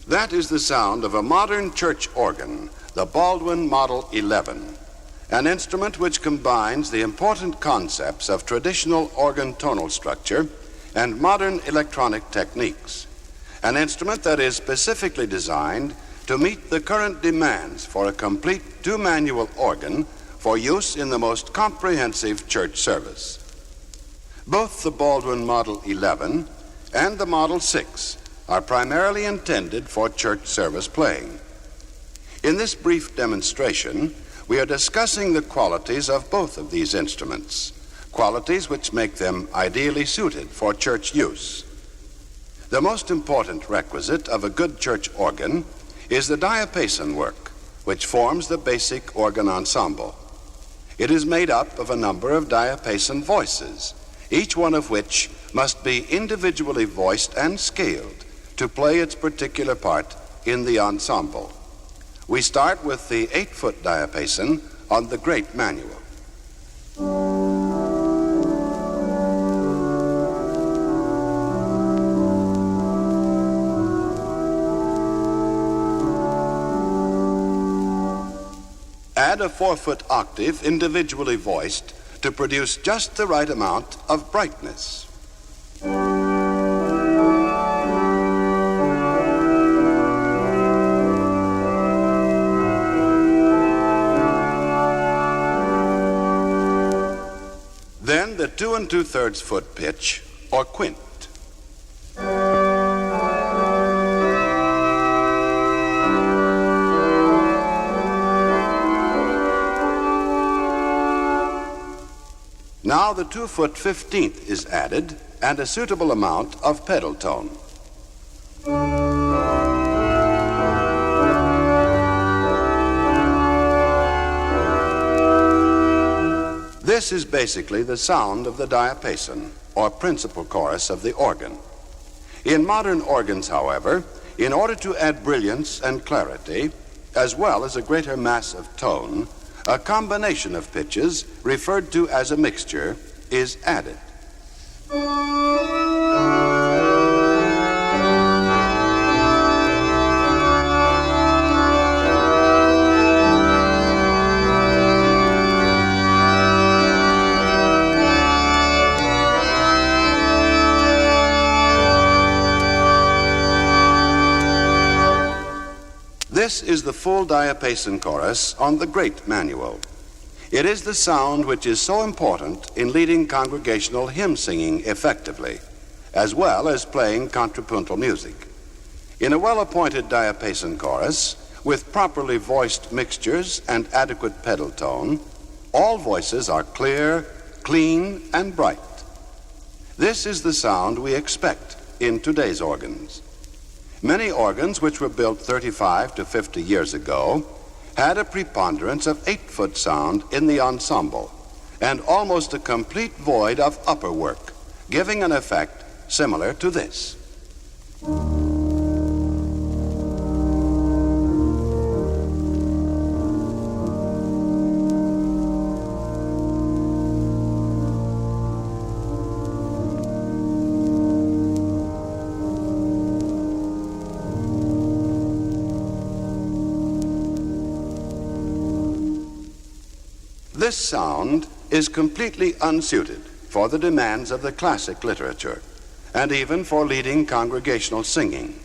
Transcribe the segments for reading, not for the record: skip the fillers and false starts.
That is the sound of a modern church organ, the Baldwin Model 11, an instrument which combines the important concepts of traditional organ tonal structure and modern electronic techniques, an instrument that is specifically designed to meet the current demands for a complete two-manual organ for use in the most comprehensive church service. Both the Baldwin Model 11 and the Model 6 are primarily intended for church service playing. In this brief demonstration, we are discussing the qualities of both of these instruments, qualities which make them ideally suited for church use. The most important requisite of a good church organ is the diapason work, which forms the basic organ ensemble. It is made up of a number of diapason voices, each one of which must be individually voiced and scaled to play its particular part in the ensemble. We start with the 8-foot diapason on the great manual. Add a 4-foot octave individually voiced to produce just the right amount of brightness. Then the 2 2/3 foot pitch, or quint. Now the 2-foot 15th is added and a suitable amount of pedal tone. This is basically the sound of the diapason, or principal chorus of the organ. In modern organs, however, in order to add brilliance and clarity, as well as a greater mass of tone, a combination of pitches, referred to as a mixture, is added. This is the full diapason chorus on the great manual. It is the sound which is so important in leading congregational hymn singing effectively, as well as playing contrapuntal music. In a well-appointed diapason chorus, with properly voiced mixtures and adequate pedal tone, all voices are clear, clean, and bright. This is the sound we expect in today's organs. Many organs which were built 35 to 50 years ago had a preponderance of 8-foot sound in the ensemble and almost a complete void of upper work, giving an effect similar to this. This sound is completely unsuited for the demands of the classic literature and even for leading congregational singing.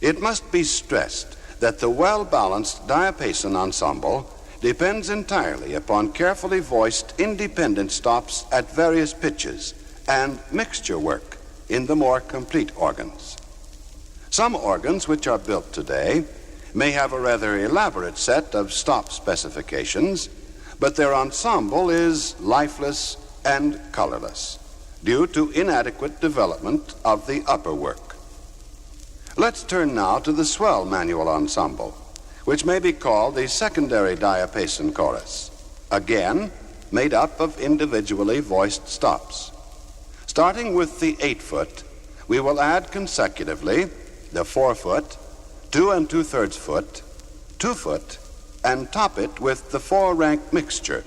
It must be stressed that the well-balanced diapason ensemble depends entirely upon carefully voiced independent stops at various pitches and mixture work in the more complete organs. Some organs which are built today may have a rather elaborate set of stop specifications, but their ensemble is lifeless and colorless due to inadequate development of the upper work. Let's turn now to the swell manual ensemble, which may be called the secondary diapason chorus, again made up of individually voiced stops. Starting with the 8-foot, we will add consecutively the 4-foot, 2 2/3 foot, 2-foot, and top it with the 4-rank mixture.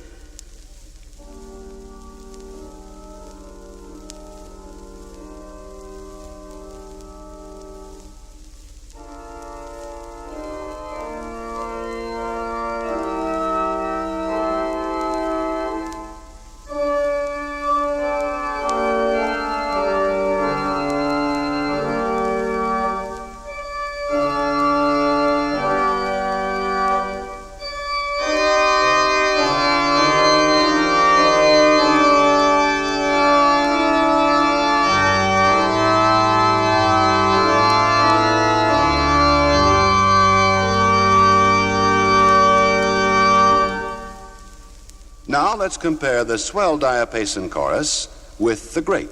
Now let's compare the swell diapason chorus with the great.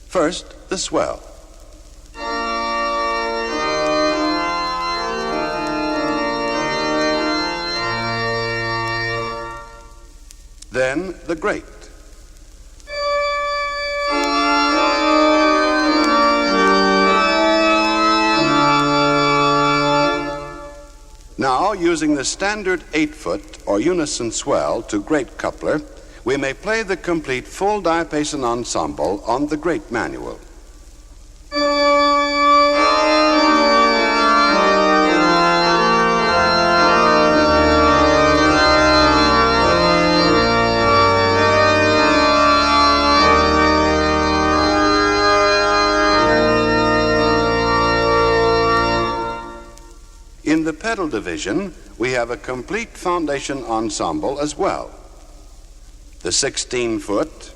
First, the swell. Then the great. Now, using the standard 8-foot or unison swell to great coupler, we may play the complete full diapason ensemble on the great manual. In the pedal division, we have a complete foundation ensemble as well. The 16-foot,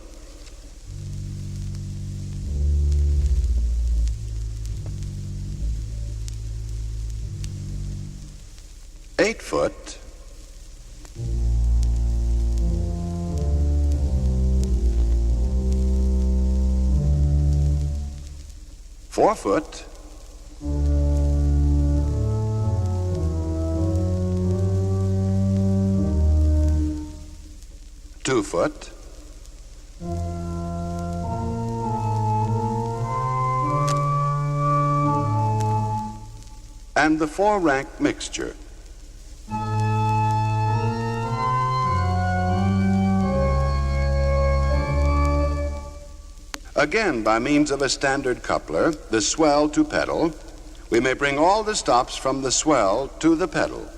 eight-foot, four-foot, two-foot, and the four-rank mixture. Again, by means of a standard coupler, the swell to pedal, we may bring all the stops from the swell to the pedal.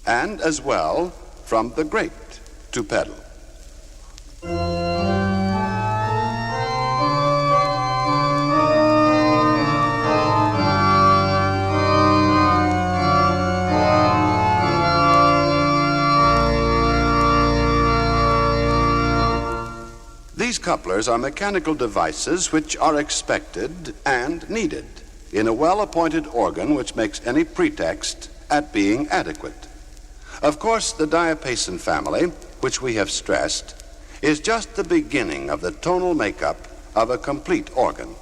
And as well from the great to pedal. These couplers are mechanical devices which are expected and needed in a well-appointed organ which makes any pretext at being adequate. Of course, the diapason family, which we have stressed, is just the beginning of the tonal makeup of a complete organ.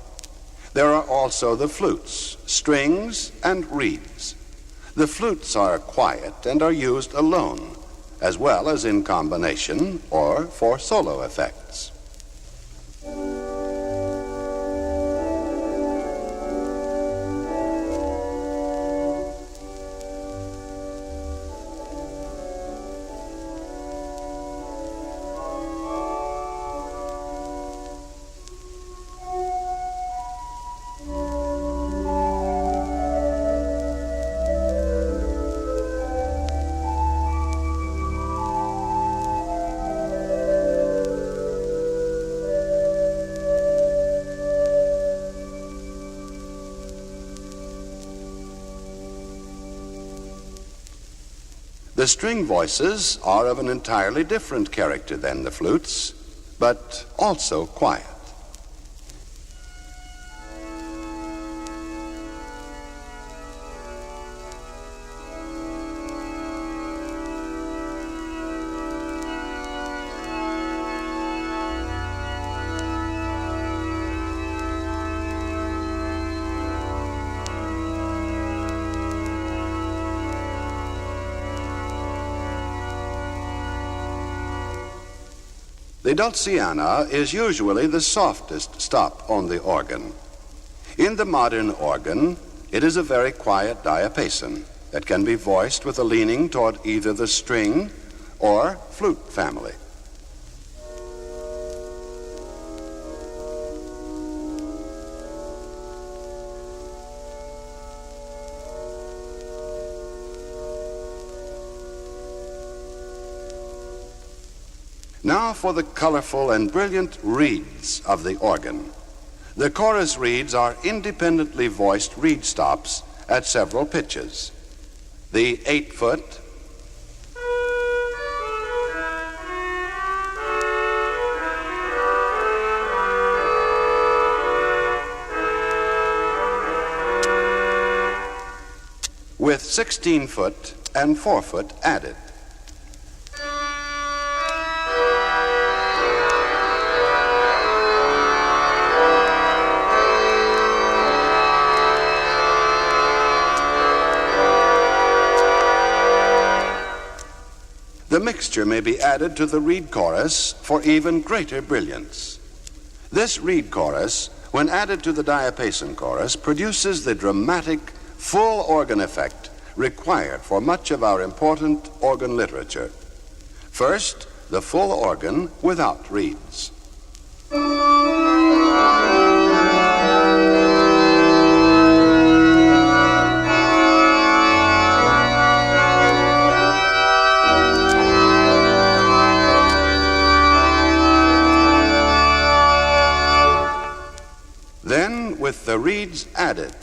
There are also the flutes, strings, and reeds. The flutes are quiet and are used alone, as well as in combination or for solo effects. The string voices are of an entirely different character than the flutes, but also quiet. The Dulciana is usually the softest stop on the organ. In the modern organ, it is a very quiet diapason that can be voiced with a leaning toward either the string or flute family. Now for the colorful and brilliant reeds of the organ. The chorus reeds are independently voiced reed stops at several pitches. The 8-foot, with 16-foot and 4-foot added. The mixture may be added to the reed chorus for even greater brilliance. This reed chorus, when added to the diapason chorus, produces the dramatic, full organ effect required for much of our important organ literature. First, the full organ without reeds. Then, with the reeds added,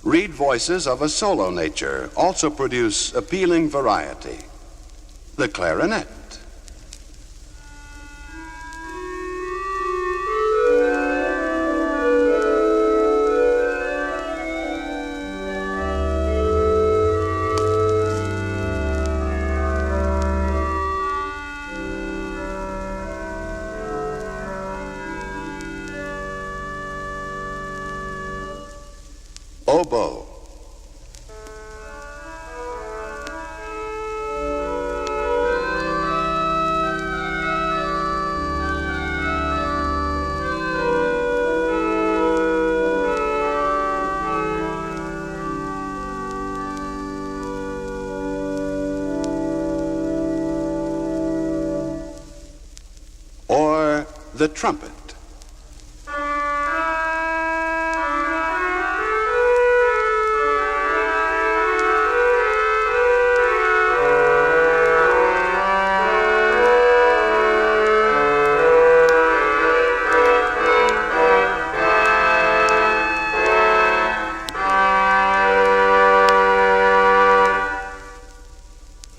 reed voices of a solo nature also produce appealing variety. The clarinet. Oboe. Or the trumpet.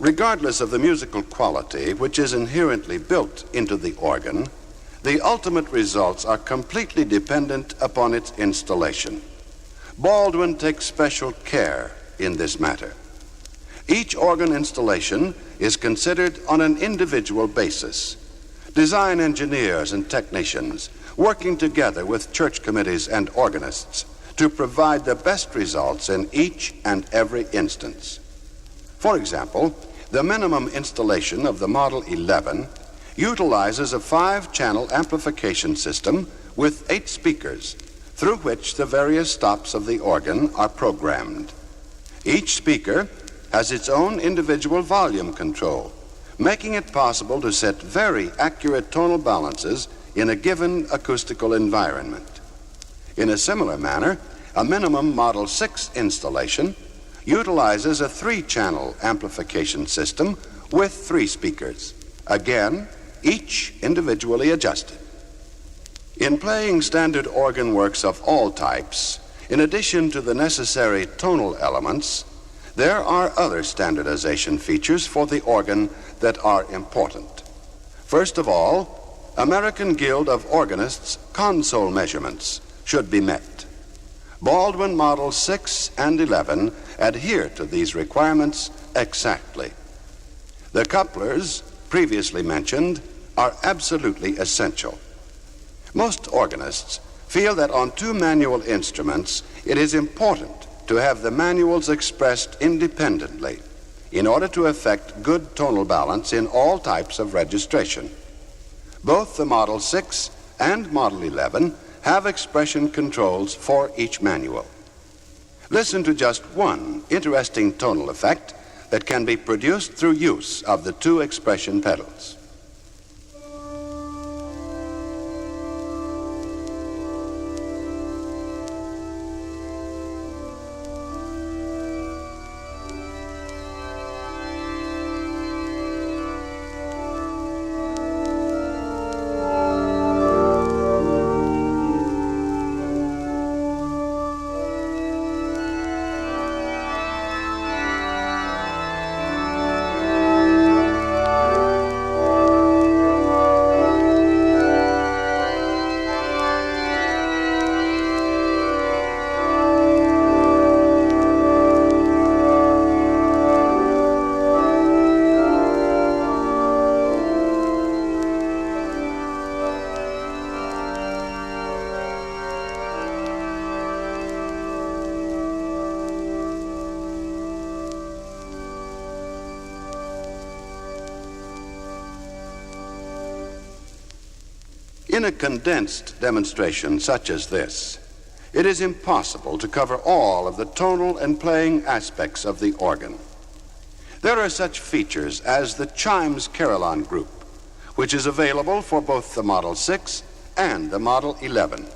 Regardless of the musical quality which is inherently built into the organ, the ultimate results are completely dependent upon its installation. Baldwin takes special care in this matter. Each organ installation is considered on an individual basis. Design engineers and technicians working together with church committees and organists to provide the best results in each and every instance. For example, the minimum installation of the Model 11 utilizes a 5-channel amplification system with 8 speakers, through which the various stops of the organ are programmed. Each speaker has its own individual volume control, making it possible to set very accurate tonal balances in a given acoustical environment. In a similar manner, a minimum Model 6 installation utilizes a 3-channel amplification system with 3 speakers, again, each individually adjusted. In playing standard organ works of all types, in addition to the necessary tonal elements, there are other standardization features for the organ that are important. First of all, American Guild of Organists console measurements should be met. Baldwin Models 6 and 11 adhere to these requirements exactly. The couplers, previously mentioned, are absolutely essential. Most organists feel that on 2 manual instruments, it is important to have the manuals expressed independently in order to effect good tonal balance in all types of registration. Both the Model 6 and Model 11 have expression controls for each manual. Listen to just one interesting tonal effect that can be produced through use of the 2 expression pedals. In a condensed demonstration such as this, it is impossible to cover all of the tonal and playing aspects of the organ. There are such features as the chimes carillon group, which is available for both the Model 6 and the Model 11.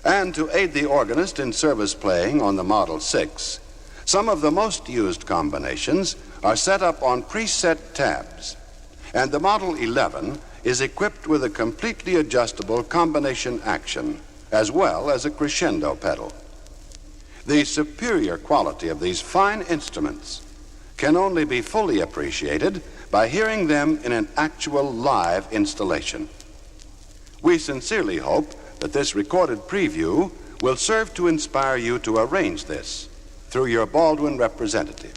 And to aid the organist in service playing on the Model 6, some of the most used combinations are set up on preset tabs, and the Model 11 is equipped with a completely adjustable combination action, as well as a crescendo pedal. The superior quality of these fine instruments can only be fully appreciated by hearing them in an actual live installation. We sincerely hope that this recorded preview will serve to inspire you to arrange this through your Baldwin representative.